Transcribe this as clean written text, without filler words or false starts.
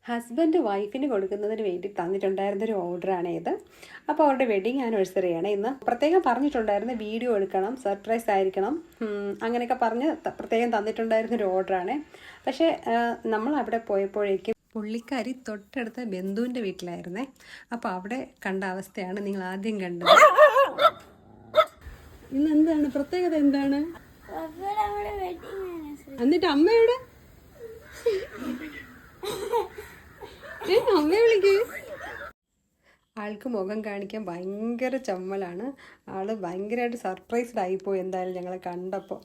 Husband വൈഫിന് കൊടുക്കുന്നതിന് വേണ്ടി തന്നിട്ടുണ്ടായിരുന്നൊരു ഓർഡറാണ് ഇത്. അപ്പോൾ അവരുടെ വെഡിങ് ആനിവേഴ്സറിയാണ് ഇന്ന്. പ്രത്യേകം പറഞ്ഞിട്ടുണ്ടായിരുന്നു വീഡിയോ എടുക്കണം, സർപ്രൈസ് ആയിരിക്കണം, അങ്ങനെയൊക്കെ പറഞ്ഞ് പ്രത്യേകം തന്നിട്ടുണ്ടായിരുന്നൊരു ഓർഡറാണ്. പക്ഷേ നമ്മൾ അവിടെ പോയപ്പോഴേക്കും പുള്ളിക്കാരി തൊട്ടടുത്ത ബന്ധുവിൻ്റെ വീട്ടിലായിരുന്നേ. അപ്പോൾ അവിടെ കണ്ട അവസ്ഥയാണ് നിങ്ങൾ ആദ്യം കണ്ടത്. ഇന്ന് എന്താണ് പ്രത്യേകത? എന്താണ്? എന്നിട്ട് അമ്മയുടെ അമ്മയെ വിളിക്കേ. ആൾക്ക് മുഖം കാണിക്കാൻ ഭയങ്കര ചമ്മലാണ്. ആള് ഭയങ്കരമായിട്ട് സർപ്രൈസ്ഡ് ആയിപ്പോയി എന്തായാലും ഞങ്ങളെ കണ്ടപ്പോൾ.